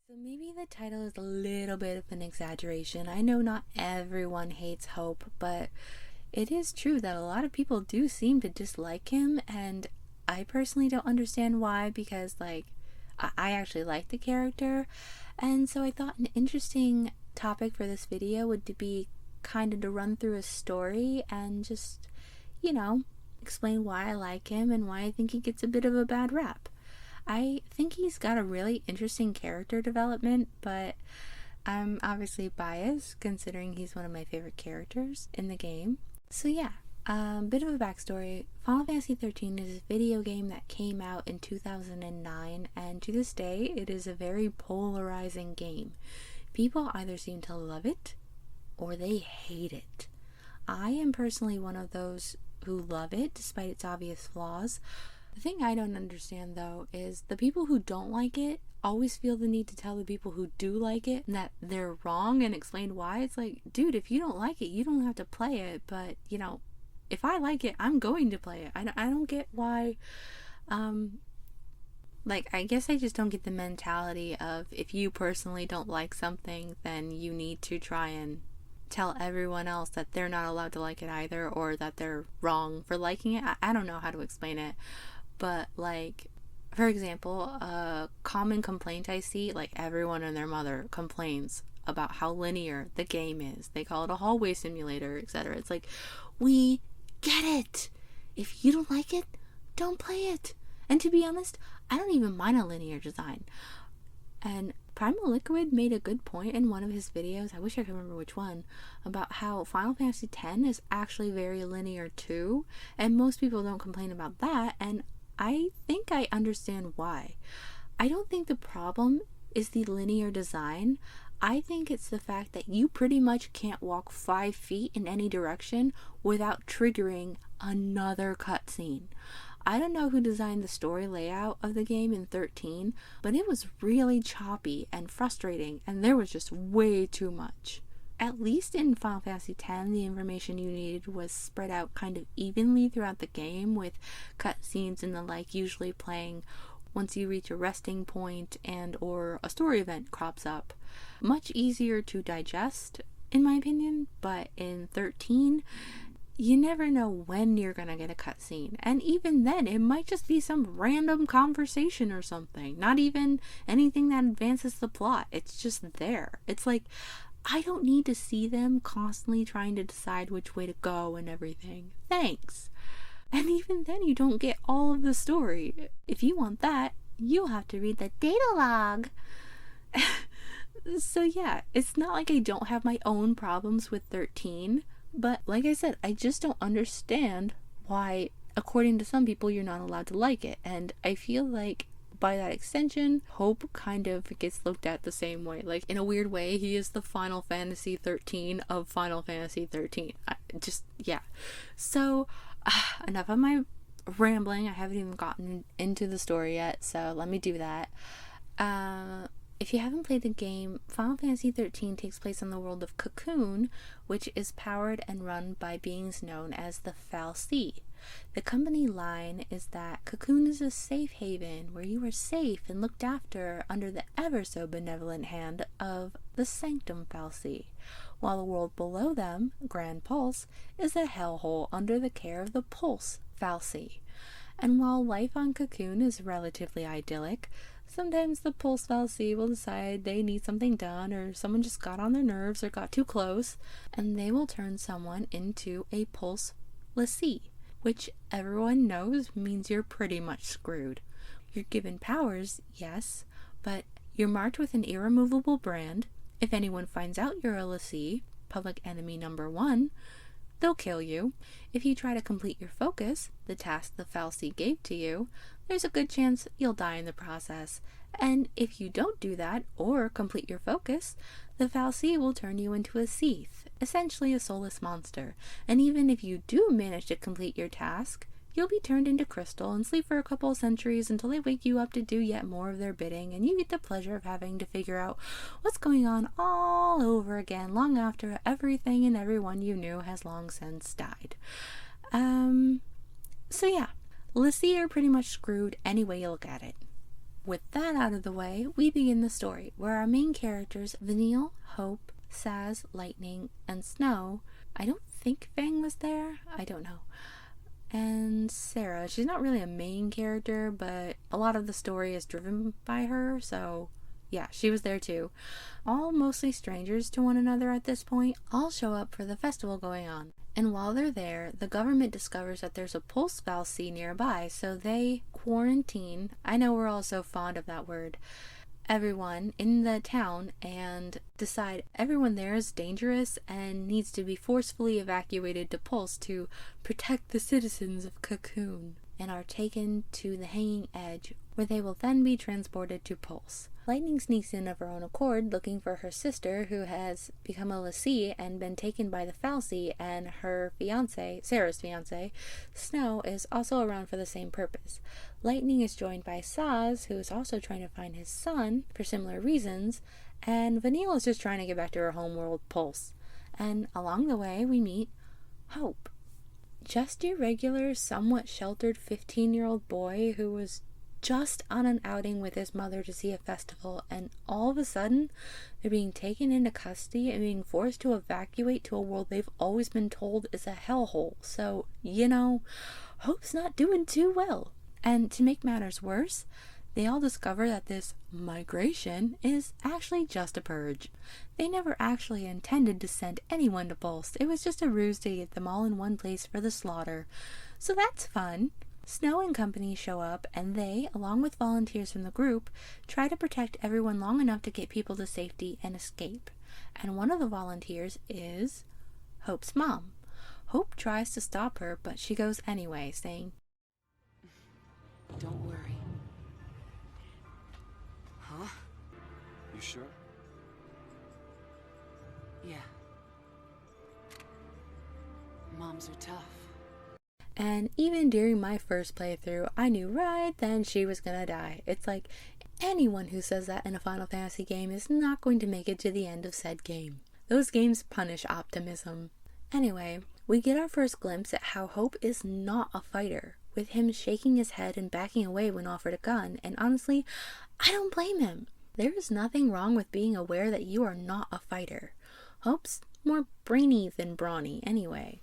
So maybe the title is a little bit of an exaggeration. I know not everyone hates Hope, but it is true that a lot of people do seem to dislike him, and I personally don't understand why because, like, I actually like the character, and so I thought an interesting topic for this video would be kind of to run through his story and just, you know, explain why I like him and why I think he gets a bit of a bad rap. I think he's got a really interesting character development, but I'm obviously biased considering he's one of my favorite characters in the game. So yeah, bit of a backstory. Final Fantasy XIII is a video game that came out in 2009, and to this day it is a very polarizing game. People either seem to love it or they hate it. I am personally one of those who love it despite its obvious flaws. The thing I don't understand though is the people who don't like it always feel the need to tell the people who do like it that they're wrong and explain why. It's like, dude, if you don't like it, you don't have to play it, but if I like it, I'm going to play it. I don't get why, I guess I just don't get the mentality of if you personally don't like something, then you need to try and tell everyone else that they're not allowed to like it either, or that they're wrong for liking it. I don't know how to explain it, but for example, a common complaint I see, everyone and their mother complains about how linear the game is. They call it a hallway simulator, etc. It's like, we get it. If you don't like it, don't play it. And to be honest, I don't even mind a linear design. And Primal Liquid made a good point in one of his videos, I wish I could remember which one, about how Final Fantasy X is actually very linear too, and most people don't complain about that, and I think I understand why. I don't think the problem is the linear design. I think it's the fact that you pretty much can't walk 5 feet in any direction without triggering another cutscene. I don't know who designed the story layout of the game in 13, but it was really choppy and frustrating, and there was just way too much. At least in Final Fantasy X, the information you needed was spread out kind of evenly throughout the game, with cutscenes and the like usually playing once you reach a resting point and or a story event crops up. Much easier to digest, in my opinion, but in 13, you never know when you're gonna get a cutscene, and even then it might just be some random conversation or something, not even anything that advances the plot. It's just there. It's like, I don't need to see them constantly trying to decide which way to go and everything. Thanks. And even then you don't get all of the story. If you want that, you'll have to read the data log. So yeah, it's not like I don't have my own problems with 13, but like I said, I just don't understand why, according to some people, you're not allowed to like it. And I feel like by that extension, Hope kind of gets looked at the same way. Like, in a weird way, he is the Final Fantasy XIII of Final Fantasy XIII. Yeah. So, enough of my rambling. I haven't even gotten into the story yet, so let me do that. If you haven't played the game, Final Fantasy XIII takes place in the world of Cocoon, which is powered and run by beings known as the fal'Cie. The company line is that Cocoon is a safe haven where you are safe and looked after under the ever so benevolent hand of the Sanctum fal'Cie, while the world below them, Grand Pulse, is a hellhole under the care of the Pulse fal'Cie. And while life on Cocoon is relatively idyllic, sometimes the Pulse fal'Cie will decide they need something done, or someone just got on their nerves or got too close, and they will turn someone into a Pulse l'Cie, which everyone knows means you're pretty much screwed. You're given powers, yes, but you're marked with an irremovable brand. If anyone finds out you're a l'Cie, public enemy number 1, they'll kill you. If you try to complete your focus, the task the fal'Cie gave to you, there's a good chance you'll die in the process. And if you don't do that, or complete your focus, the fal'Cie will turn you into a Seath, essentially a soulless monster. And even if you do manage to complete your task, you'll be turned into crystal and sleep for a couple of centuries until they wake you up to do yet more of their bidding, and you get the pleasure of having to figure out what's going on all over again long after everything and everyone you knew has long since died. So yeah, l'Cie are pretty much screwed any way you look at it. with that out of the way, we begin the story, where our main characters, Vanille, Hope, Saz, Lightning, and Snow, I don't think Fang was there, I don't know, and Sarah. She's not really a main character, but a lot of the story is driven by her, so yeah, she was there too. All mostly strangers to one another at this point, all show up for the festival going on. And while they're there, the government discovers that there's a pulse fallacy nearby, so they quarantine. I know we're all so fond of that word. Everyone in the town and decide everyone there is dangerous and needs to be forcefully evacuated to Pulse to protect the citizens of Cocoon, and are taken to the Hanging Edge, where they will then be transported to Pulse. Lightning sneaks in of her own accord, looking for her sister, who has become a lessee and been taken by the fallacy, and her fiance, Sarah's fiance, Snow, is also around for the same purpose. Lightning is joined by Saz, who is also trying to find his son for similar reasons, and Vanille is just trying to get back to her homeworld, Pulse. And along the way, we meet Hope. Just your regular, somewhat sheltered 15-year-old boy who was just on an outing with his mother to see a festival, and all of a sudden they're being taken into custody and being forced to evacuate to a world they've always been told is a hellhole. So, Hope's not doing too well. And to make matters worse, they all discover that this migration is actually just a purge. They never actually intended to send anyone to Pulse. It was just a ruse to get them all in one place for the slaughter. So that's fun. Snow and company show up, and they, along with volunteers from the group, try to protect everyone long enough to get people to safety and escape. And one of the volunteers is Hope's mom. Hope tries to stop her, but she goes anyway, saying, "Don't worry." Huh? You sure? Yeah. Moms are tough. And even during my first playthrough, I knew right then she was gonna die. It's like, anyone who says that in a Final Fantasy game is not going to make it to the end of said game. Those games punish optimism. Anyway, we get our first glimpse at how Hope is not a fighter, with him shaking his head and backing away when offered a gun, and honestly, I don't blame him. There is nothing wrong with being aware that you are not a fighter. Hope's more brainy than brawny anyway.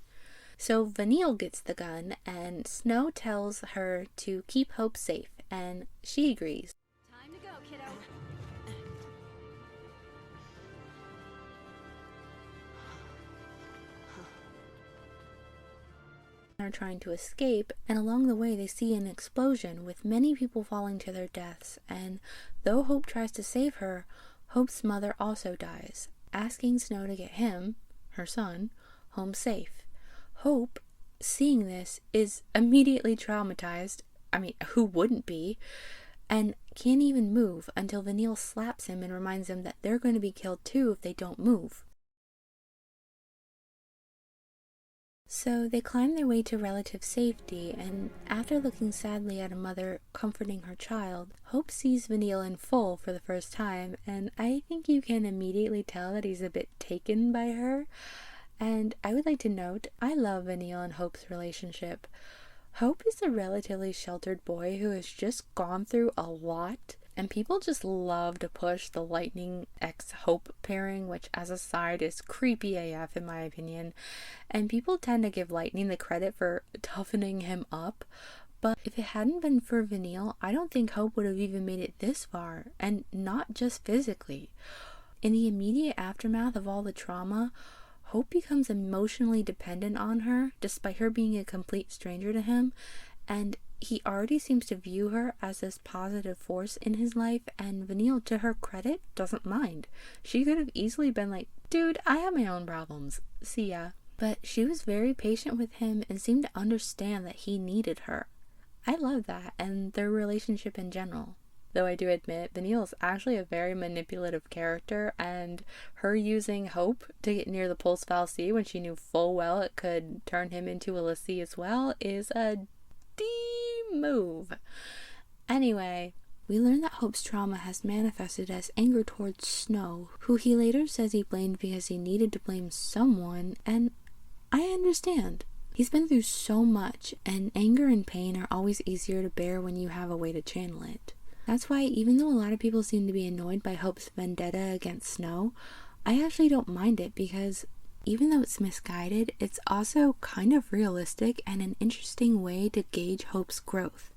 So Vanille gets the gun, and Snow tells her to keep Hope safe, and she agrees. Time to go, kiddo. Are trying to escape, and along the way they see an explosion with many people falling to their deaths, and though Hope tries to save her, Hope's mother also dies, asking Snow to get him, her son, home safe. Hope, seeing this, is immediately traumatized. I mean, who wouldn't be? And can't even move until Vanille slaps him and reminds him that they're going to be killed too if they don't move. So they climb their way to relative safety, and after looking sadly at a mother comforting her child, Hope sees Vanille in full for the first time, and I think you can immediately tell that he's a bit taken by her. And I would like to note, I love Vanille and Hope's relationship. Hope is a relatively sheltered boy who has just gone through a lot, and people just love to push the Lightning X-Hope pairing, which as a side is creepy AF in my opinion, and people tend to give Lightning the credit for toughening him up, but if it hadn't been for Vanille, I don't think Hope would have even made it this far, and not just physically. In the immediate aftermath of all the trauma, Hope becomes emotionally dependent on her, despite her being a complete stranger to him, and he already seems to view her as this positive force in his life, and Vanille, to her credit, doesn't mind. She could have easily been like, dude, I have my own problems, see ya. But she was very patient with him and seemed to understand that he needed her. I love that, and their relationship in general. Though I do admit, Vanille is actually a very manipulative character, and her using Hope to get near the Pulse fallacy when she knew full well it could turn him into a lessee as well is a D-move. Anyway, we learn that Hope's trauma has manifested as anger towards Snow, who he later says he blamed because he needed to blame someone, and I understand. He's been through so much, and anger and pain are always easier to bear when you have a way to channel it. That's why, even though a lot of people seem to be annoyed by Hope's vendetta against Snow, I actually don't mind it because even though it's misguided, it's also kind of realistic and an interesting way to gauge Hope's growth.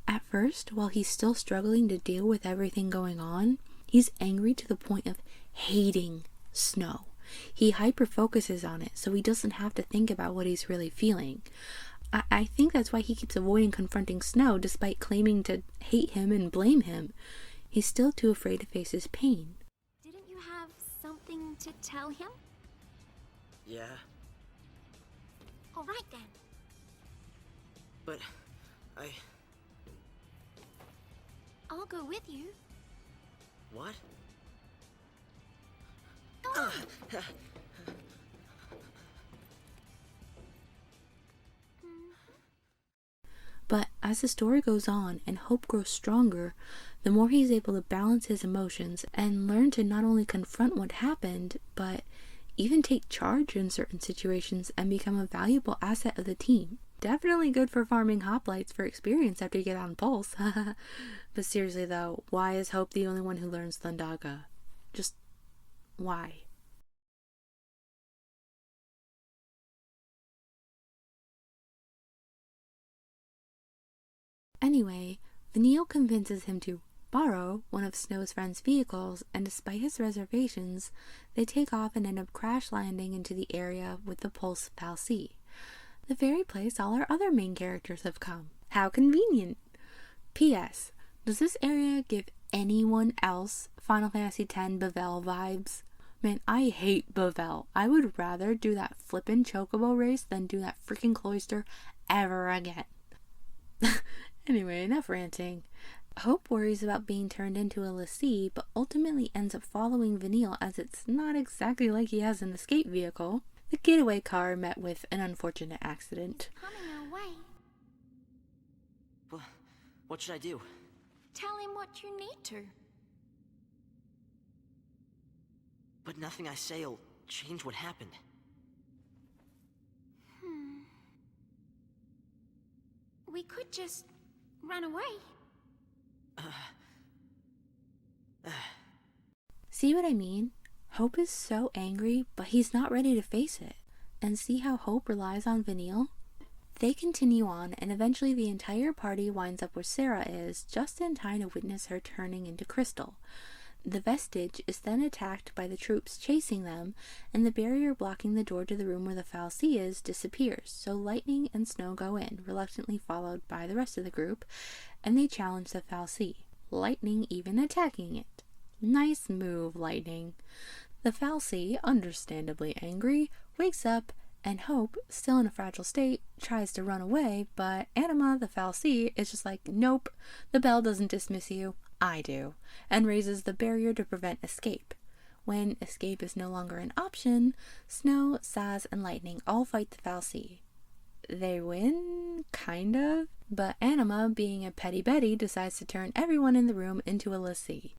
At first, while he's still struggling to deal with everything going on, he's angry to the point of hating Snow. He hyper-focuses on it so he doesn't have to think about what he's really feeling. I think that's why he keeps avoiding confronting Snow despite claiming to hate him and blame him. He's still too afraid to face his pain. Didn't you have something to tell him? Yeah, All right then. but I'll go with you. What? Go on. But as the story goes on and Hope grows stronger, the more he's able to balance his emotions and learn to not only confront what happened, but even take charge in certain situations and become a valuable asset of the team. Definitely good for farming hoplites for experience after you get on Pulse. But seriously though, why is Hope the only one who learns Thundaga? Just why? Anyway, Vanille convinces him to borrow one of Snow's friend's vehicles, and despite his reservations, they take off and end up crash landing into the area with the Pulse Fal'Cie, the very place all our other main characters have come. How convenient! P.S. Does this area give anyone else Final Fantasy X Bevelle vibes? Man, I hate Bevelle. I would rather do that flippin' chocobo race than do that freaking cloister ever again. Anyway, enough ranting. Hope worries about being turned into a l'Cie, but ultimately ends up following Vanille as it's not exactly like he has an escape vehicle. The getaway car met with an unfortunate accident. Coming our way. Well, what should I do? Tell him what you need to. But nothing I say'll change what happened. We could just run away. See what I mean? Hope is so angry, but he's not ready to face it. And see how Hope relies on Vanille? They continue on, and eventually the entire party winds up where Sarah is, just in time to witness her turning into Crystal. The vestige is then attacked by the troops chasing them, and the barrier blocking the door to the room where the Fal'Cie is disappears, so Lightning and Snow go in, reluctantly followed by the rest of the group, and they challenge the Fal'Cie, Lightning even attacking it. Nice move, Lightning. The Fal'Cie, understandably angry, wakes up, and Hope, still in a fragile state, tries to run away, but Anima, the Fal'Cie, is just like, nope, the bell doesn't dismiss you, I do, and raises the barrier to prevent escape. When escape is no longer an option, Snow, Saz, and Lightning all fight the Fal'Cie. They win, kind of, but Anima, being a petty Betty, decides to turn everyone in the room into a l'Cie.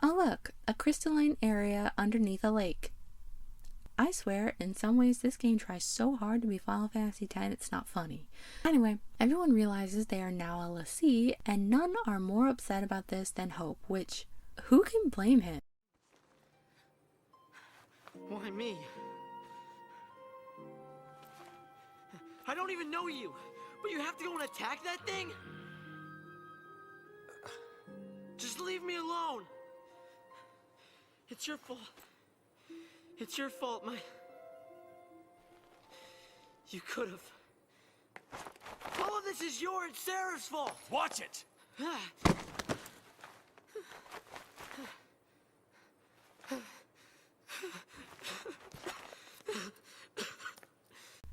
Oh look, a crystalline area underneath a lake. I swear, in some ways this game tries so hard to be Final Fantasy X it's not funny. Anyway, everyone realizes they are now a l'Cie, and none are more upset about this than Hope, which, who can blame him? Why me? I don't even know you, but you have to go and attack that thing? Just leave me alone. It's your fault. It's your fault, You could have. All of this is your and Sarah's fault. Watch it!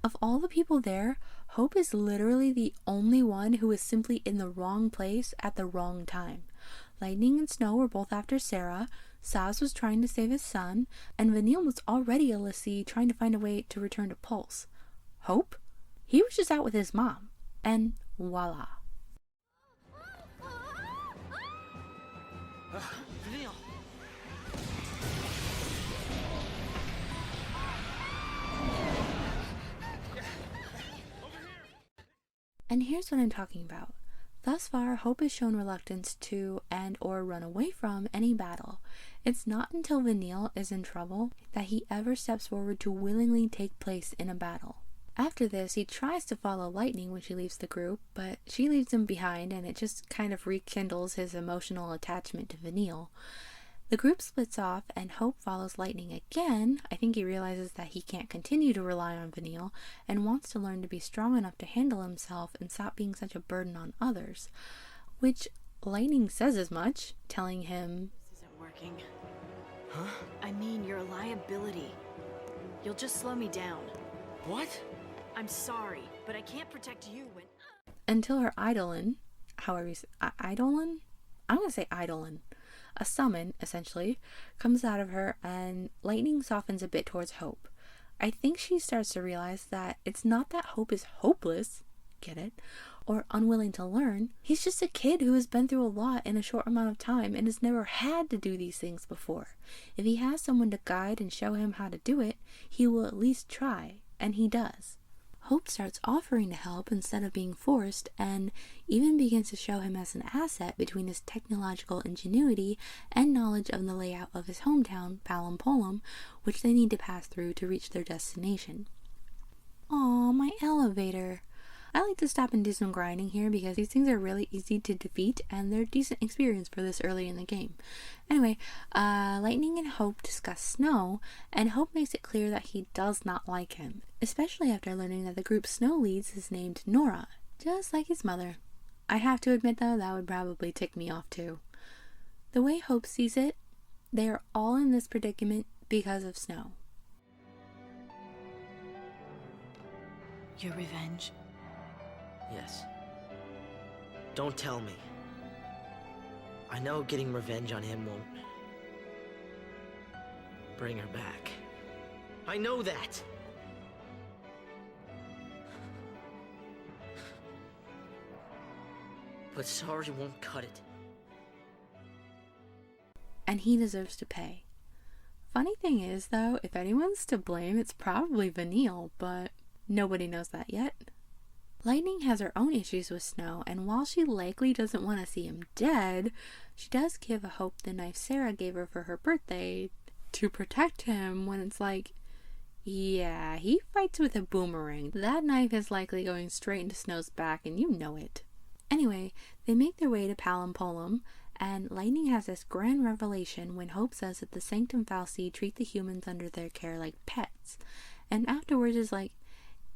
Of all the people there, Hope is literally the only one who is simply in the wrong place at the wrong time. Lightning and Snow were both after Sarah, Saz was trying to save his son, and Vanille was already a l'Cie trying to find a way to return to Pulse. Hope? He was just out with his mom. And voila. Vanille. And here's what I'm talking about. Thus far, Hope has shown reluctance to and or run away from any battle. It's not until Vanille is in trouble that he ever steps forward to willingly take place in a battle. After this, he tries to follow Lightning when she leaves the group, but she leaves him behind and it just kind of rekindles his emotional attachment to Vanille. The group splits off and Hope follows Lightning again. I think he realizes that he can't continue to rely on Vanille and wants to learn to be strong enough to handle himself and stop being such a burden on others. Which Lightning says as much, telling him, This isn't working. Huh? I mean, you're a liability. You'll just slow me down. What? I'm sorry, but I can't protect you when... until her Eidolon, however you say, Eidolon? I'm going to say Eidolon. A summon, essentially, comes out of her and Lightning softens a bit towards Hope. I think she starts to realize that it's not that Hope is hopeless, get it, or unwilling to learn. He's just a kid who has been through a lot in a short amount of time and has never had to do these things before. If he has someone to guide and show him how to do it, he will at least try, and he does. Hope starts offering to help instead of being forced, and even begins to show him as an asset between his technological ingenuity and knowledge of the layout of his hometown, Palampolum, which they need to pass through to reach their destination. Aw, my elevator. I like to stop and do some grinding here because these things are really easy to defeat and they're decent experience for this early in the game. Anyway, Lightning and Hope discuss Snow, and Hope makes it clear that he does not like him, especially after learning that the group Snow leads is named Nora, just like his mother. I have to admit though, that would probably tick me off too. The way Hope sees it, they are all in this predicament because of Snow. Your revenge? Yes. Don't tell me. I know getting revenge on him won't bring her back. I know that! But sorry won't cut it. And he deserves to pay. Funny thing is though, if anyone's to blame, it's probably Vanille, but nobody knows that yet. Lightning has her own issues with Snow, and while she likely doesn't want to see him dead, she does give Hope the knife Sarah gave her for her birthday to protect him when it's like, yeah, he fights with a boomerang. That knife is likely going straight into Snow's back, and you know it. Anyway, they make their way to Palampolum, and Lightning has this grand revelation when Hope says that the Sanctum Falsi treat the humans under their care like pets, and afterwards is like,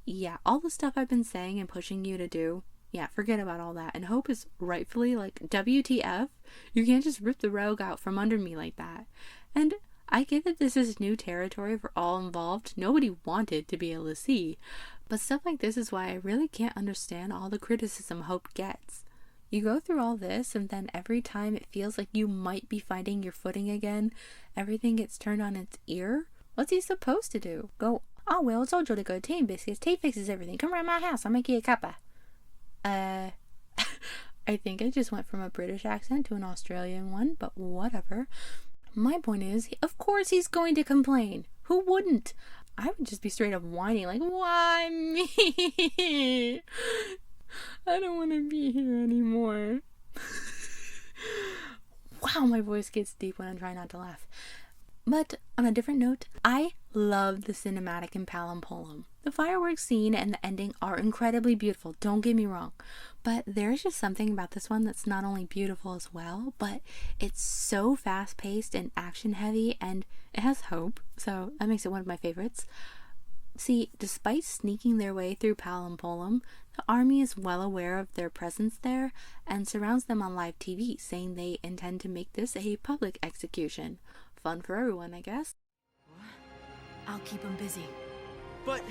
yeah, all the stuff I've been saying and pushing you to do, yeah, forget about all that. And Hope is rightfully like, WTF? You can't just rip the rogue out from under me like that. And I get that this is new territory for all involved. Nobody wanted to be able to see. But stuff like this is why I really can't understand all the criticism Hope gets. You go through all this, and then every time it feels like you might be finding your footing again, everything gets turned on its ear. What's he supposed to do? Go, oh, well, I told you to go to Tea Biscuits. Tea fixes everything. Come around my house. I'll make you a cuppa. I think I just went from a British accent to an Australian one, but whatever. My point is, of course he's going to complain. Who wouldn't? I would just be straight up whining, like, why me? I don't want to be here anymore. Wow, my voice gets deep when I'm trying not to laugh. But on a different note, I love the cinematic in Palampolum. The fireworks scene and the ending are incredibly beautiful, don't get me wrong. But there's just something about this one that's not only beautiful as well, but it's so fast-paced and action-heavy, and it has Hope, so that makes it one of my favorites. See, despite sneaking their way through Palampolum, the army is well aware of their presence there and surrounds them on live TV, saying they intend to make this a public execution. Fun for everyone, I guess. I'll keep him busy. But...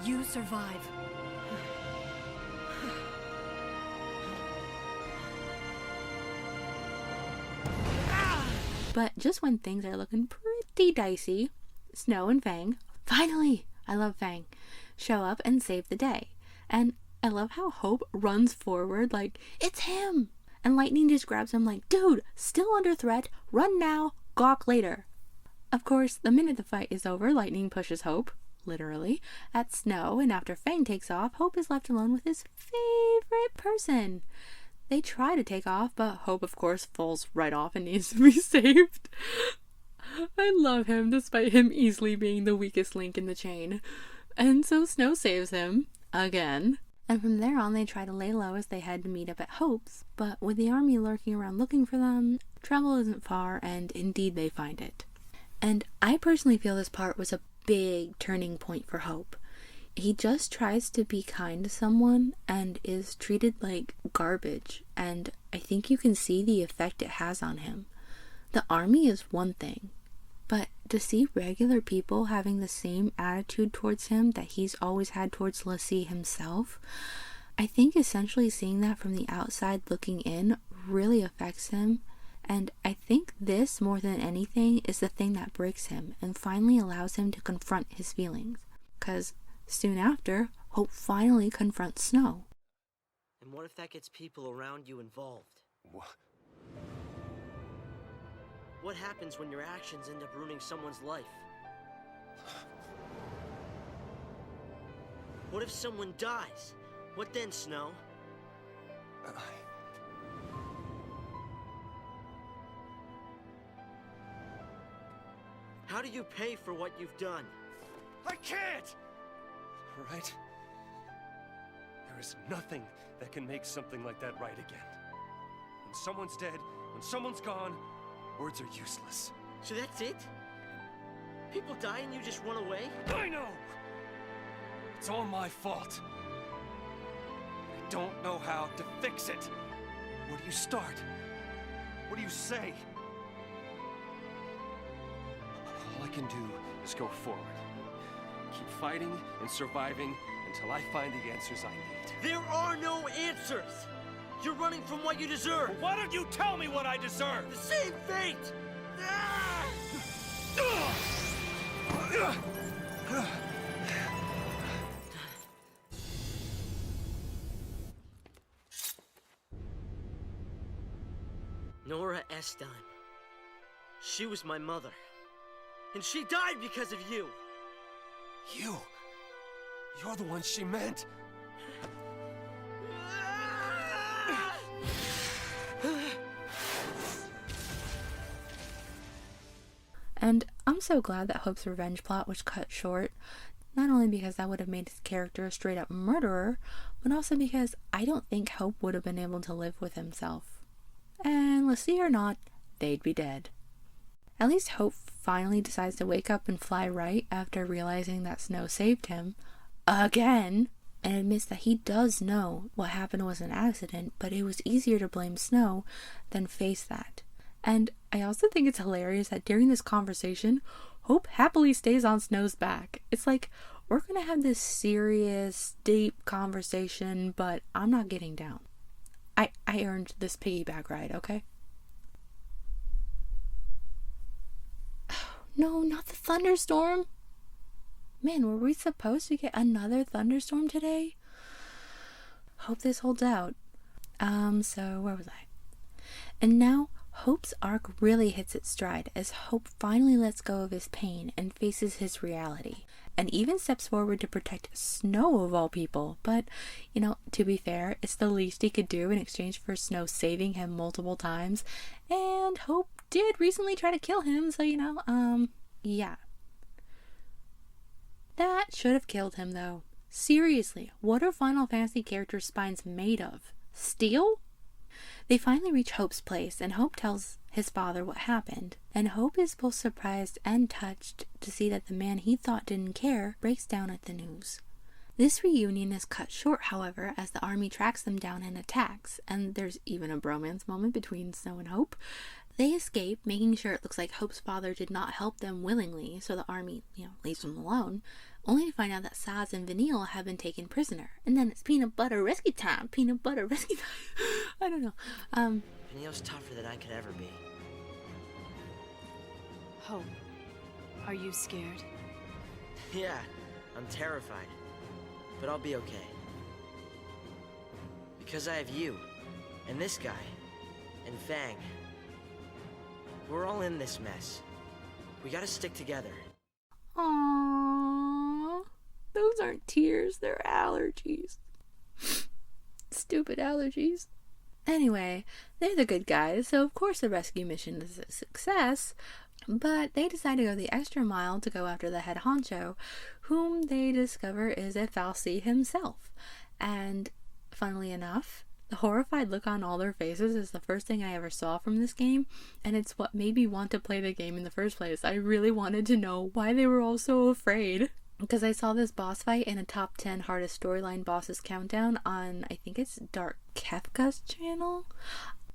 You survive. But just when things are looking pretty dicey, Snow and Fang, finally, I love Fang, show up and save the day. And I love how Hope runs forward like, it's him! And Lightning just grabs him like, dude, still under threat, run now, gawk later. Of course, the minute the fight is over, Lightning pushes Hope. literally, at Snow, and after Fang takes off, Hope is left alone with his favorite person. They try to take off, but Hope, of course, falls right off and needs to be saved. I love him, despite him easily being the weakest link in the chain. And so Snow saves him, again. And from there on, they try to lay low as they head to meet up at Hope's, but with the army lurking around looking for them, travel isn't far, and indeed they find it. And I personally feel this part was a big turning point for Hope. He just tries to be kind to someone and is treated like garbage, and I think you can see the effect it has on him. The army is one thing, but to see regular people having the same attitude towards him that he's always had towards Lassie himself, I think essentially seeing that from the outside looking in really affects him, and I think this, more than anything, is the thing that breaks him and finally allows him to confront his feelings. Because soon after, Hope finally confronts Snow. And what if that gets people around you involved? What? What happens when your actions end up ruining someone's life? What if someone dies? What then, Snow? How do you pay for what you've done? I can't! Right? There is nothing that can make something like that right again. When someone's dead, when someone's gone, words are useless. So that's it? People die and you just run away? I know! It's all my fault. I don't know how to fix it. Where do you start? What do you say? All I can do is go forward. Keep fighting and surviving until I find the answers I need. There are no answers! You're running from what you deserve! Well, why don't you tell me what I deserve? The same fate! Ah! Nora Estime. She was my mother. And she died because of you! You're the one she meant. And I'm so glad that Hope's revenge plot was cut short, not only because that would have made his character a straight up murderer, but also because I don't think Hope would have been able to live with himself. And Lassie or not, they'd be dead. At least Hope finally decides to wake up and fly right after realizing that Snow saved him, again, and admits that he does know what happened was an accident, but it was easier to blame Snow than face that. And I also think it's hilarious that during this conversation, Hope happily stays on Snow's back. It's like, we're gonna have this serious, deep conversation, but I'm not getting down. I earned this piggyback ride, okay? No, not the thunderstorm. Man, were we supposed to get another thunderstorm today? Hope this holds out. So where was I? And now Hope's arc really hits its stride as Hope finally lets go of his pain and faces his reality, and even steps forward to protect Snow of all people. But, to be fair, it's the least he could do in exchange for Snow saving him multiple times, and Hope did recently try to kill him, so yeah. That should have killed him, though. Seriously, what are Final Fantasy characters' spines made of? Steel? They finally reach Hope's place, and Hope tells his father what happened. And Hope is both surprised and touched to see that the man he thought didn't care breaks down at the news. This reunion is cut short, however, as the army tracks them down and attacks, and there's even a bromance moment between Snow and Hope. They escape, making sure it looks like Hope's father did not help them willingly, so the army, leaves them alone, only to find out that Saz and Vanille have been taken prisoner. And then it's peanut butter rescue time. Peanut butter rescue time. I don't know. Vanille's tougher than I could ever be. Hope, are you scared? Yeah, I'm terrified. But I'll be okay. Because I have you, and this guy, and Fang. We're all in this mess. We gotta stick together. Aww. aren't tears, they're allergies. Stupid allergies. Anyway, they're the good guys, so of course the rescue mission is a success, but they decide to go the extra mile to go after the head honcho, whom they discover is a Fal'Cie himself. And funnily enough, the horrified look on all their faces is the first thing I ever saw from this game, and it's what made me want to play the game in the first place. I really wanted to know why they were all so afraid. Because I saw this boss fight in a top 10 hardest storyline bosses countdown on, I think it's Dark Kefka's channel.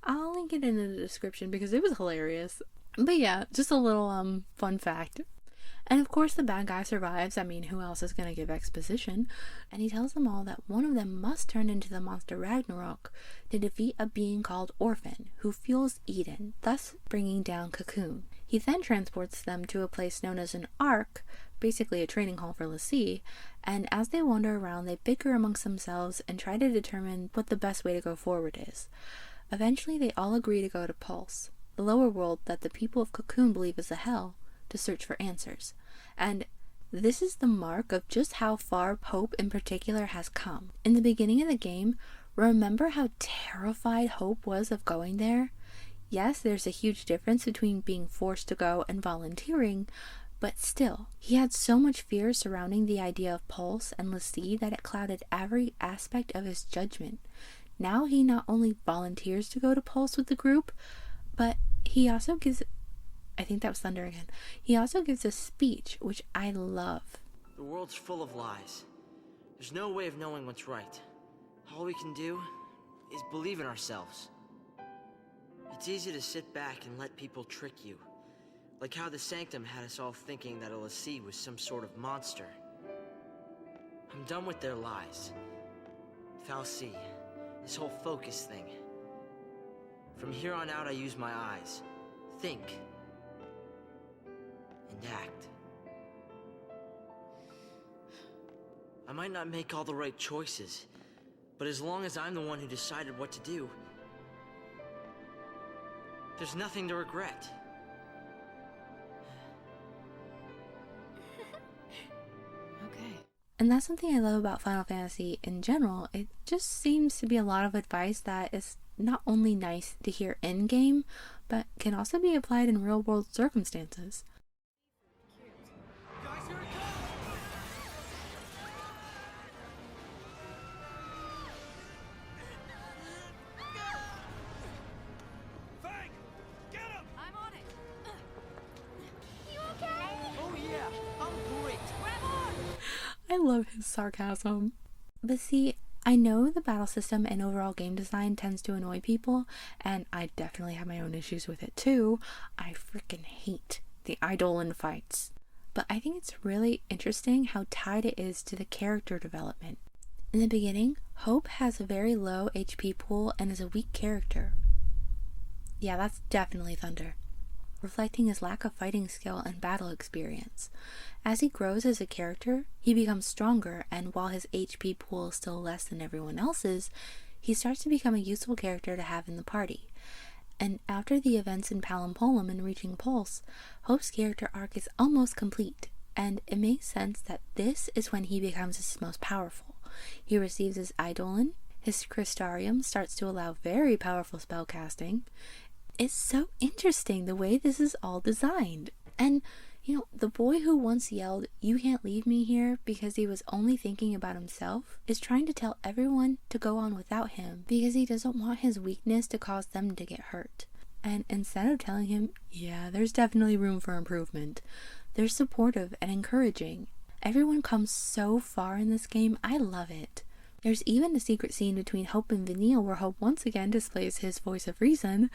I'll link it in the description because it was hilarious. But yeah, just a little fun fact. And of course the bad guy survives. I mean, who else is going to give exposition? And he tells them all that one of them must turn into the monster Ragnarok to defeat a being called Orphan, who fuels Eden, thus bringing down Cocoon. He then transports them to a place known as an Ark, basically a training hall for l'Cie, and as they wander around, they bicker amongst themselves and try to determine what the best way to go forward is. Eventually, they all agree to go to Pulse, the lower world that the people of Cocoon believe is a hell, to search for answers. And this is the mark of just how far Hope in particular has come. In the beginning of the game, remember how terrified Hope was of going there? Yes, there's a huge difference between being forced to go and volunteering, but still, he had so much fear surrounding the idea of Pulse and l'Cie that it clouded every aspect of his judgment. Now he not only volunteers to go to Pulse with the group, but he also gives... I think that was Thunder again. He also gives a speech, which I love. The world's full of lies. There's no way of knowing what's right. All we can do is believe in ourselves. It's easy to sit back and let people trick you. Like how the Sanctum had us all thinking that a l'Cie was some sort of monster. I'm done with their lies. Fal'Cie, this whole focus thing. From here on out, I use my eyes. Think. And act. I might not make all the right choices, but as long as I'm the one who decided what to do, there's nothing to regret. Okay. And that's something I love about Final Fantasy in general. It just seems to be a lot of advice that is not only nice to hear in-game, but can also be applied in real-world circumstances. I love his sarcasm. But see, I know the battle system and overall game design tends to annoy people, and I definitely have my own issues with it too. I freaking hate the Eidolon fights. But I think it's really interesting how tied it is to the character development. In the beginning, Hope has a very low HP pool and is a weak character. Yeah, that's definitely Thunder, reflecting his lack of fighting skill and battle experience. As he grows as a character, he becomes stronger, and while his HP pool is still less than everyone else's, he starts to become a useful character to have in the party. And after the events in Palampolum and reaching Pulse, Hope's character arc is almost complete, and it makes sense that this is when he becomes his most powerful. He receives his Eidolon, his Crystarium starts to allow very powerful spellcasting. It's so interesting the way this is all designed. And, you know, the boy who once yelled, "You can't leave me here," because he was only thinking about himself, is trying to tell everyone to go on without him because he doesn't want his weakness to cause them to get hurt. And instead of telling him, yeah, there's definitely room for improvement, they're supportive and encouraging. Everyone comes so far in this game, I love it. There's even a secret scene between Hope and Vanille where Hope once again displays his voice of reason.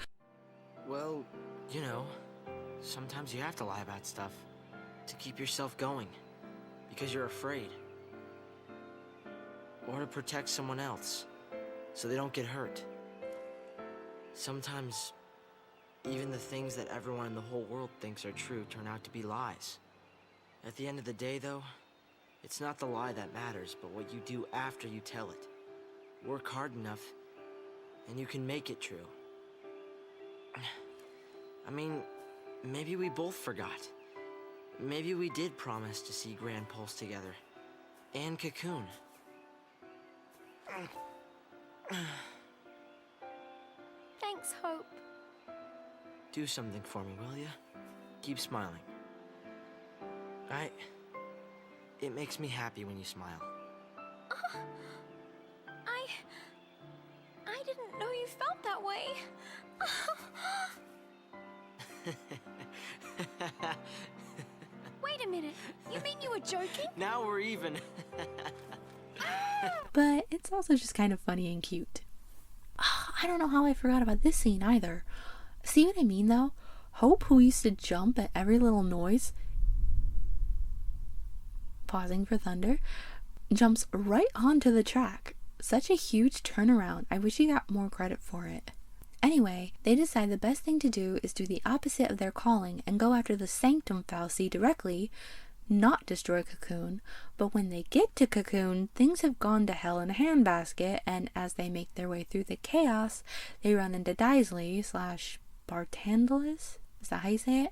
Well, you know, sometimes you have to lie about stuff to keep yourself going because you're afraid. Or to protect someone else so they don't get hurt. Sometimes even the things that everyone in the whole world thinks are true turn out to be lies. At the end of the day, though, it's not the lie that matters, but what you do after you tell it. Work hard enough, and you can make it true. I mean, maybe we both forgot. Maybe we did promise to see Grand Pulse together. And Cocoon. Thanks, Hope. Do something for me, will ya? Keep smiling. It makes me happy when you smile. I didn't know you felt that way. Wait a minute. You mean you were joking? Now we're even. But it's also just kind of funny and cute. I don't know how I forgot about this scene either. See what I mean though? Hope, who used to jump at every little noise, pausing for thunder, jumps right onto the track. Such a huge turnaround. I wish he got more credit for it. Anyway, they decide the best thing to do is do the opposite of their calling and go after the Sanctum fallacy directly, not destroy Cocoon. But when they get to Cocoon, things have gone to hell in a handbasket, and as they make their way through the chaos, they run into Daisley / Bartandalis, is that how you say it?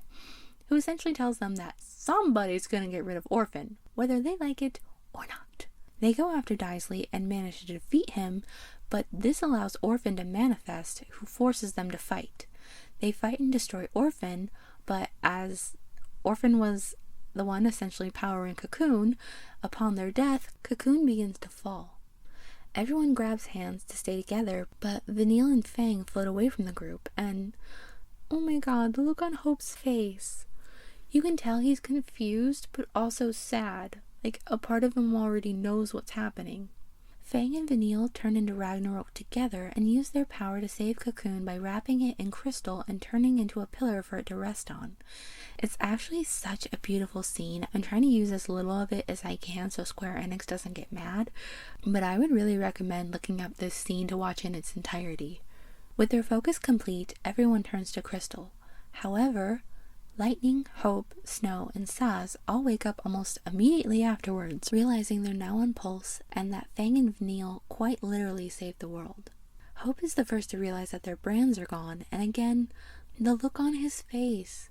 Who essentially tells them that somebody's gonna get rid of Orphan, whether they like it or not. They go after Daisley and manage to defeat him, but this allows Orphan to manifest, who forces them to fight. They fight and destroy Orphan, but as Orphan was the one essentially powering Cocoon, upon their death, Cocoon begins to fall. Everyone grabs hands to stay together, but Vanille and Fang float away from the group, and oh my god, the look on Hope's face. You can tell he's confused, but also sad. Like, a part of him already knows what's happening. Fang and Vanille turn into Ragnarok together and use their power to save Cocoon by wrapping it in crystal and turning into a pillar for it to rest on. It's actually such a beautiful scene. I'm trying to use as little of it as I can so Square Enix doesn't get mad, but I would really recommend looking up this scene to watch in its entirety. With their focus complete, everyone turns to Crystal. However, Lightning, Hope, Snow, and Saz all wake up almost immediately afterwards, realizing they're now on Pulse and that Fang and Vanille quite literally saved the world. Hope is the first to realize that their brands are gone, and again, the look on his face.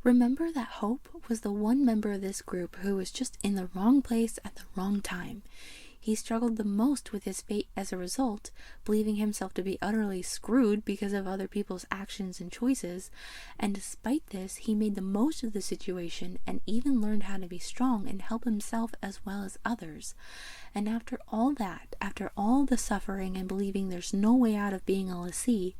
Remember that Hope was the one member of this group who was just in the wrong place at the wrong time. He struggled the most with his fate as a result, believing himself to be utterly screwed because of other people's actions and choices, and despite this, he made the most of the situation and even learned how to be strong and help himself as well as others. And after all that, after all the suffering and believing there's no way out of being a lessee,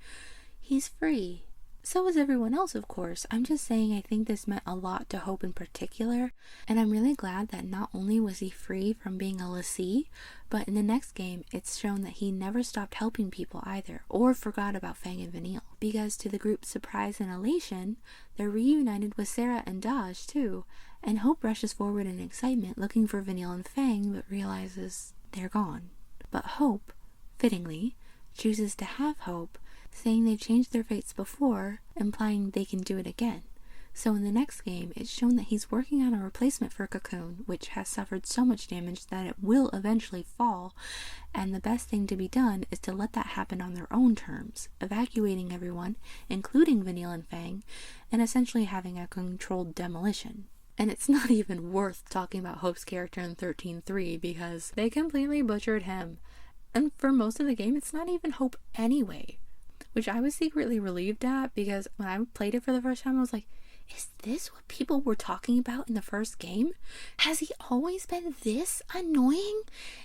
he's free. So is everyone else, of course. I'm just saying I think this meant a lot to Hope in particular, and I'm really glad that not only was he free from being a lessee, but in the next game it's shown that he never stopped helping people either, or forgot about Fang and Vanille. Because to the group's surprise and elation, they're reunited with Sarah and Daj too, and Hope rushes forward in excitement looking for Vanille and Fang, but realizes they're gone. But Hope, fittingly, chooses to have hope, saying they've changed their fates before, implying they can do it again. So in the next game, it's shown that he's working on a replacement for Cocoon, which has suffered so much damage that it will eventually fall, and the best thing to be done is to let that happen on their own terms, evacuating everyone, including Vanille and Fang, and essentially having a controlled demolition. And it's not even worth talking about Hope's character in 13.3 because they completely butchered him. And for most of the game, it's not even Hope anyway. Which I was secretly relieved at, because when I played it for the first time, I was like, is this what people were talking about in the first game? Has he always been this annoying?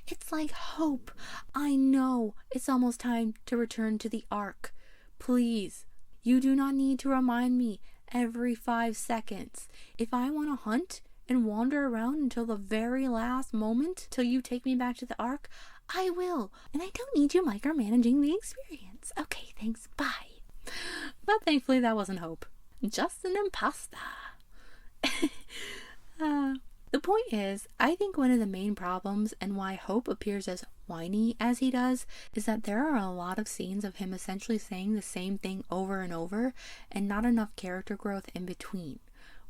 It's like, Hope, I know it's almost time to return to the Ark. Please, you do not need to remind me every 5 seconds. If I want to hunt and wander around until the very last moment, till you take me back to the Ark, I will, and I don't need you micromanaging the experience. Okay, thanks, bye. But thankfully that wasn't Hope. Just an imposter. The point is, I think one of the main problems and why Hope appears as whiny as he does is that there are a lot of scenes of him essentially saying the same thing over and over and not enough character growth in between.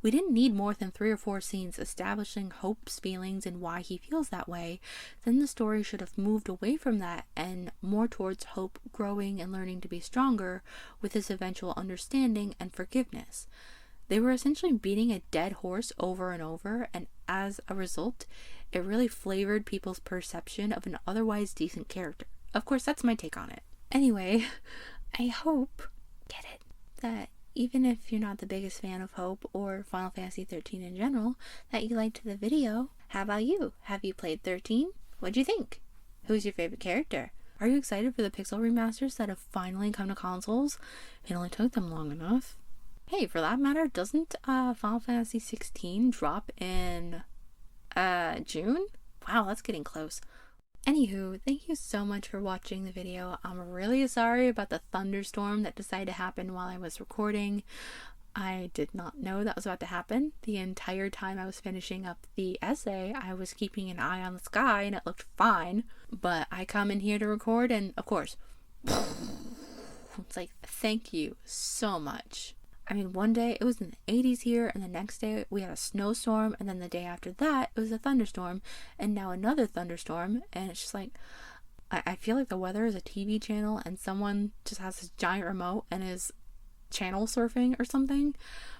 We didn't need more than 3 or 4 scenes establishing Hope's feelings and why he feels that way. Then the story should have moved away from that and more towards Hope growing and learning to be stronger with his eventual understanding and forgiveness. They were essentially beating a dead horse over and over, and as a result, it really flavored people's perception of an otherwise decent character. Of course, that's my take on it. Anyway, I hope, get it, that even if you're not the biggest fan of Hope or Final Fantasy XIII in general, that you liked the video. How about you? Have you played 13? What'd you think? Who's your favorite character? Are you excited for the pixel remasters that have finally come to consoles? It only took them long enough. Hey, for that matter, doesn't Final Fantasy XVI drop in June? Wow, that's getting close. Anywho, thank you so much for watching the video. I'm really sorry about the thunderstorm that decided to happen while I was recording. I did not know that was about to happen. The entire time I was finishing up the essay, I was keeping an eye on the sky and it looked fine. But I come in here to record and, of course, it's like, thank you so much. I mean, one day it was in the 80s here, and the next day we had a snowstorm, and then the day after that it was a thunderstorm, and now another thunderstorm, and it's just like, I feel like the weather is a TV channel, and someone just has this giant remote and is channel surfing or something,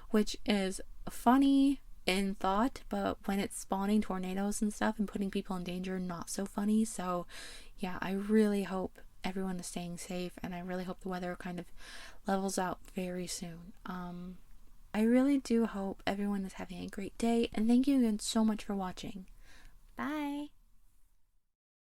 which is funny in thought, but when it's spawning tornadoes and stuff and putting people in danger, not so funny. So yeah, I really hope everyone is staying safe, and I really hope the weather kind of levels out very soon. I really do hope everyone is having a great day, and thank you again so much for watching. Bye!